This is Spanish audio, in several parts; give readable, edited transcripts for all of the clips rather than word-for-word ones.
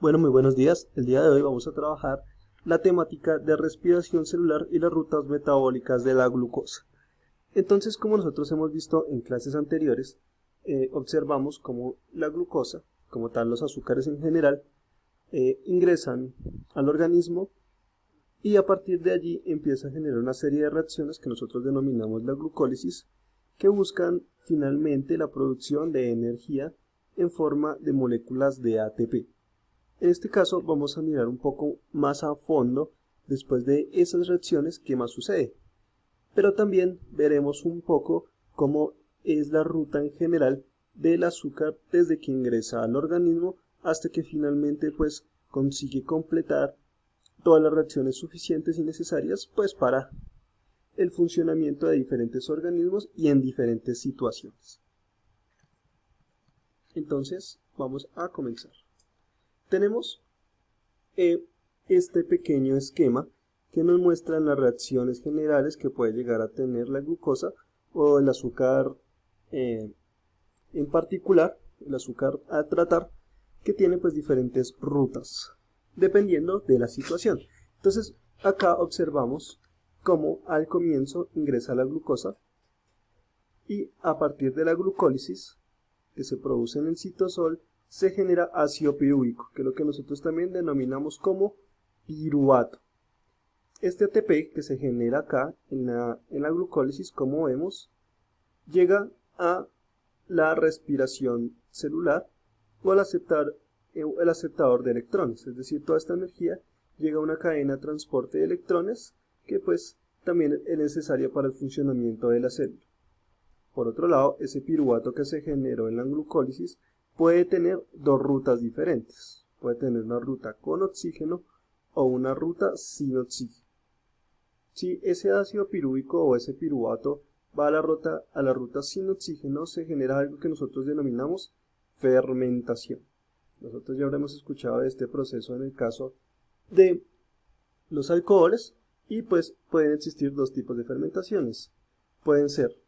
Bueno, muy buenos días. El día de hoy vamos a trabajar la temática de respiración celular y las rutas metabólicas de la glucosa. Entonces, como nosotros hemos visto en clases anteriores, observamos cómo la glucosa, como tal los azúcares en general, ingresan al organismo y a partir de allí empieza a generar una serie de reacciones que nosotros denominamos la glucólisis, que buscan finalmente la producción de energía en forma de moléculas de ATP. En este caso vamos a mirar un poco más a fondo después de esas reacciones qué más sucede, pero también veremos un poco cómo es la ruta en general del azúcar desde que ingresa al organismo hasta que finalmente pues consigue completar todas las reacciones suficientes y necesarias pues para el funcionamiento de diferentes organismos y en diferentes situaciones. Entonces vamos a comenzar. Tenemos este pequeño esquema que nos muestra las reacciones generales que puede llegar a tener la glucosa o el azúcar en particular, el azúcar a tratar, que tiene pues diferentes rutas dependiendo de la situación. Entonces acá observamos cómo al comienzo ingresa la glucosa y a partir de la glucólisis que se produce en el citosol se genera ácido pirúvico, que es lo que nosotros también denominamos como piruvato. Este ATP que se genera acá en la glucólisis, como vemos, llega a la respiración celular o al el aceptador de electrones, es decir, toda esta energía llega a una cadena de transporte de electrones que pues también es necesaria para el funcionamiento de la célula. Por otro lado, ese piruvato que se generó en la glucólisis puede tener dos rutas diferentes. Puede tener una ruta con oxígeno o una ruta sin oxígeno. Si ese ácido pirúvico o ese piruvato va a la ruta sin oxígeno, se genera algo que nosotros denominamos fermentación. Nosotros ya habremos escuchado de este proceso en el caso de los alcoholes y pues pueden existir dos tipos de fermentaciones. Pueden ser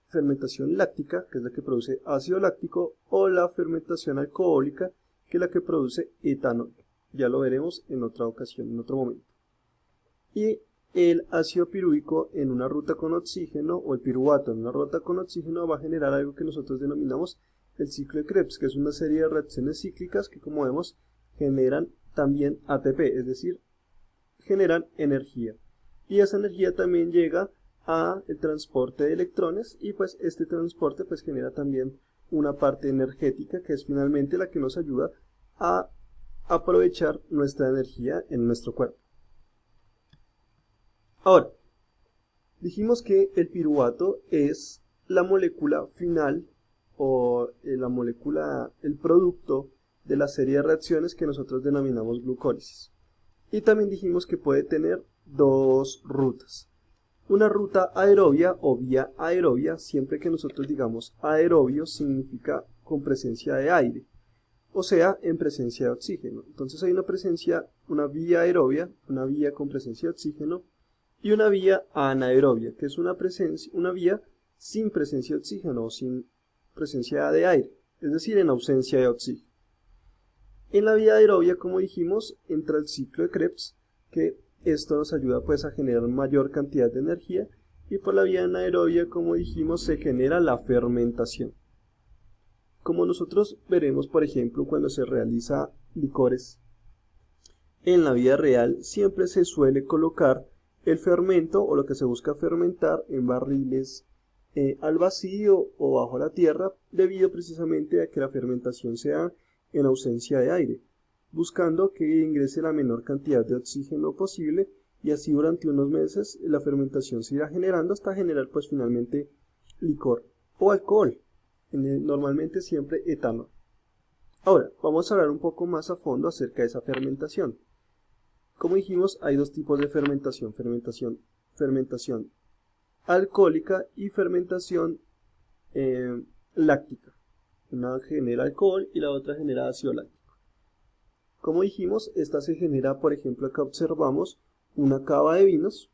fermentación láctica, que es la que produce ácido láctico, o la fermentación alcohólica, que es la que produce etanol. Ya lo veremos en otra ocasión, en otro momento. Y el ácido pirúvico en una ruta con oxígeno, o el piruvato en una ruta con oxígeno, va a generar algo que nosotros denominamos el ciclo de Krebs, que es una serie de reacciones cíclicas que, como vemos, generan también ATP, es decir, generan energía. Y esa energía también llega a el transporte de electrones y pues este transporte pues genera también una parte energética que es finalmente la que nos ayuda a aprovechar nuestra energía en nuestro cuerpo. Ahora, dijimos que el piruvato es la molécula final o el producto de la serie de reacciones que nosotros denominamos glucólisis. Y también dijimos que puede tener dos rutas. Una ruta aerobia o vía aerobia, siempre que nosotros digamos aerobio, significa con presencia de aire, o sea, en presencia de oxígeno. Entonces hay una vía aerobia, una vía con presencia de oxígeno, y una vía anaerobia, que es una vía sin presencia de oxígeno o sin presencia de aire, es decir, en ausencia de oxígeno. En la vía aerobia, como dijimos, entra el ciclo de Krebs, que esto nos ayuda pues a generar mayor cantidad de energía, y por la vía anaerobia, como dijimos, se genera la fermentación. Como nosotros veremos, por ejemplo, cuando se realiza licores, en la vida real siempre se suele colocar el fermento o lo que se busca fermentar en barriles al vacío o bajo la tierra, debido precisamente a que la fermentación se da en ausencia de aire, buscando que ingrese la menor cantidad de oxígeno posible, y así durante unos meses la fermentación se irá generando hasta generar pues finalmente licor o alcohol, normalmente siempre etanol. Ahora, vamos a hablar un poco más a fondo acerca de esa fermentación. Como dijimos, hay dos tipos de fermentación, fermentación alcohólica y fermentación láctica. Una genera alcohol y la otra genera ácido láctico. Como dijimos, esta se genera, por ejemplo, acá observamos una cava de vinos,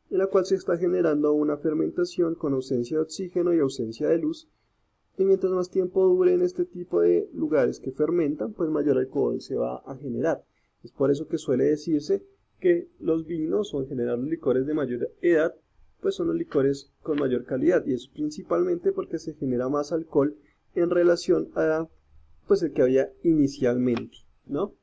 en la cual se está generando una fermentación con ausencia de oxígeno y ausencia de luz, Y mientras más tiempo dure en este tipo de lugares que fermentan, pues mayor alcohol se va a generar. Es por eso que suele decirse que los vinos o en general los licores de mayor edad pues son los licores con mayor calidad, y eso principalmente porque se genera más alcohol en relación a pues el que había inicialmente, ¿no?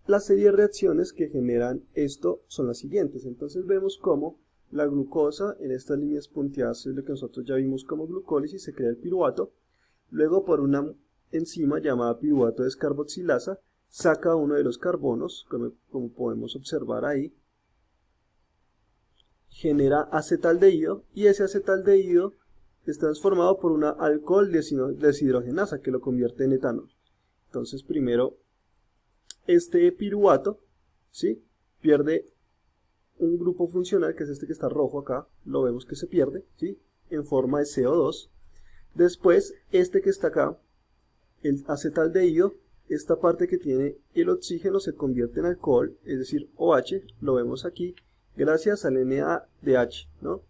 La serie de reacciones que generan esto son las siguientes. Entonces vemos cómo la glucosa en estas líneas punteadas es lo que nosotros ya vimos como glucólisis, se crea el piruvato. Luego por una enzima llamada piruvato descarboxilasa saca uno de los carbonos, como podemos observar ahí, genera acetaldehído, y ese acetaldehído es transformado por una alcohol deshidrogenasa que lo convierte en etanol. Entonces primero este piruvato, ¿sí?, pierde un grupo funcional, que es este que está rojo acá, lo vemos que se pierde, ¿sí?, en forma de CO2. Después este que está acá, el acetaldehído, esta parte que tiene el oxígeno se convierte en alcohol, es decir, OH, lo vemos aquí, gracias al NADH, ¿no?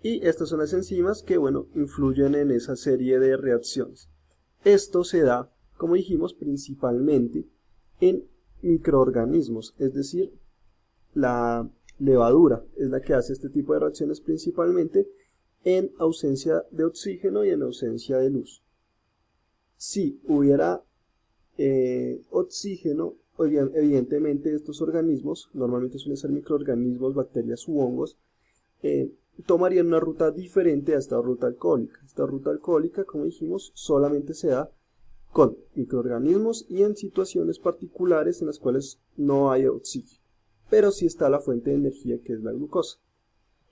Y estas son las enzimas que, bueno, influyen en esa serie de reacciones. Esto se da, como dijimos, principalmente en microorganismos, es decir, la levadura es la que hace este tipo de reacciones principalmente en ausencia de oxígeno y en ausencia de luz. Si hubiera oxígeno, evidentemente estos organismos, normalmente suelen ser microorganismos, bacterias u hongos, tomarían una ruta diferente a esta ruta alcohólica. Esta ruta alcohólica, como dijimos, solamente se da con microorganismos y en situaciones particulares en las cuales no hay oxígeno, pero sí está la fuente de energía, que es la glucosa.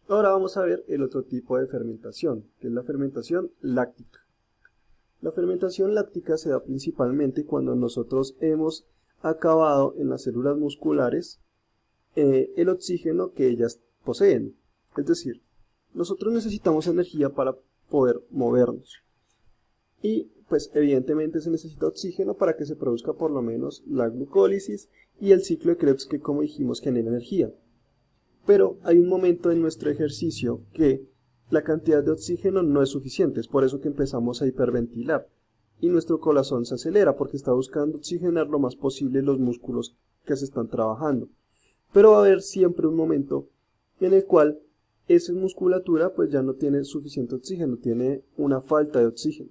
Ahora vamos a ver el otro tipo de fermentación, que es la fermentación láctica. La fermentación láctica se da principalmente cuando nosotros hemos acabado en las células musculares el oxígeno que ellas poseen. Es decir, nosotros necesitamos energía para poder movernos. Y pues evidentemente se necesita oxígeno para que se produzca por lo menos la glucólisis y el ciclo de Krebs, que, como dijimos, genera energía. Pero hay un momento en nuestro ejercicio que la cantidad de oxígeno no es suficiente, es por eso que empezamos a hiperventilar y nuestro corazón se acelera porque está buscando oxigenar lo más posible los músculos que se están trabajando. Pero va a haber siempre un momento en el cual esa musculatura pues ya no tiene suficiente oxígeno, tiene una falta de oxígeno.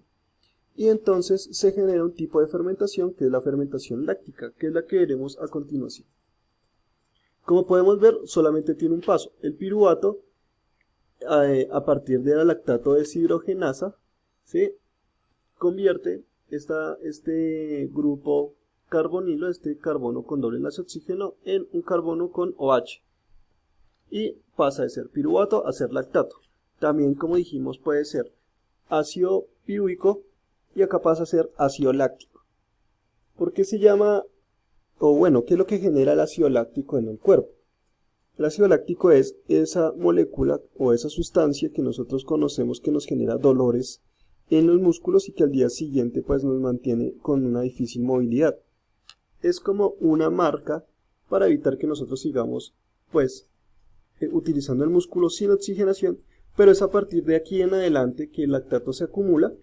Y entonces se genera un tipo de fermentación que es la fermentación láctica, que es la que veremos a continuación. Como podemos ver, solamente tiene un paso. El piruvato, a partir de la lactato deshidrogenasa, ¿sí?, convierte este grupo carbonilo, este carbono con doble enlace oxígeno, en un carbono con OH. Y pasa de ser piruvato a ser lactato. También, como dijimos, puede ser ácido pirúvico y acá pasa a ser ácido láctico. ¿Por qué se llama, o bueno, qué es lo que genera el ácido láctico en el cuerpo? El ácido láctico es esa molécula o esa sustancia que nosotros conocemos que nos genera dolores en los músculos y que al día siguiente pues nos mantiene con una difícil movilidad. Es como una marca para evitar que nosotros sigamos pues utilizando el músculo sin oxigenación, pero es a partir de aquí en adelante que el lactato se acumula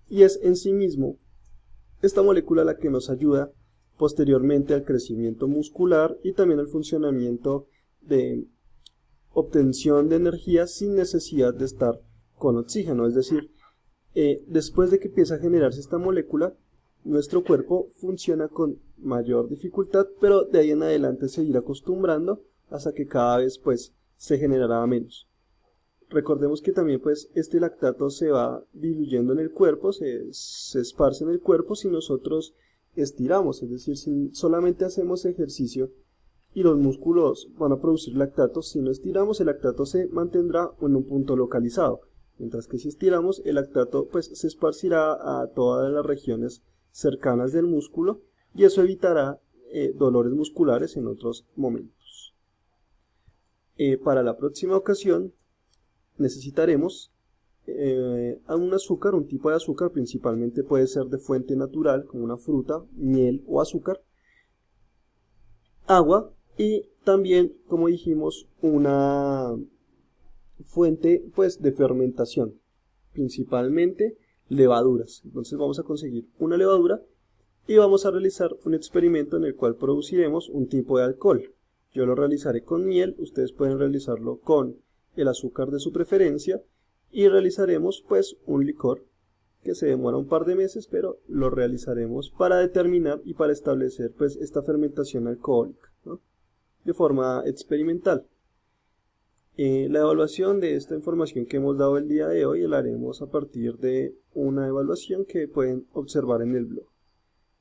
y es en sí mismo esta molécula la que nos ayuda posteriormente al crecimiento muscular y también al funcionamiento de obtención de energía sin necesidad de estar con oxígeno. Es decir, después de que empieza a generarse esta molécula, nuestro cuerpo funciona con mayor dificultad, pero de ahí en adelante se irá acostumbrando hasta que cada vez pues se generará menos. Recordemos que también pues este lactato se va diluyendo en el cuerpo, se esparce en el cuerpo si nosotros estiramos, es decir, si solamente hacemos ejercicio y los músculos van a producir lactato, si no estiramos el lactato se mantendrá en un punto localizado, mientras que si estiramos el lactato pues se esparcirá a todas las regiones cercanas del músculo y eso evitará dolores musculares en otros momentos. Para la próxima ocasión necesitaremos un azúcar, un tipo de azúcar, principalmente puede ser de fuente natural como una fruta, miel o azúcar, agua y también, como dijimos, una fuente pues de fermentación, principalmente levaduras. Entonces vamos a conseguir una levadura y vamos a realizar un experimento en el cual produciremos un tipo de alcohol. Yo lo realizaré con miel, ustedes pueden realizarlo con el azúcar de su preferencia y realizaremos pues un licor que se demora un par de meses, pero lo realizaremos para determinar y para establecer pues esta fermentación alcohólica, ¿no?, de forma experimental. La evaluación de esta información que hemos dado el día de hoy la haremos a partir de una evaluación que pueden observar en el blog.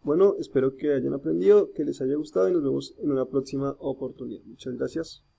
Bueno, espero que hayan aprendido, que les haya gustado y nos vemos en una próxima oportunidad. Muchas gracias.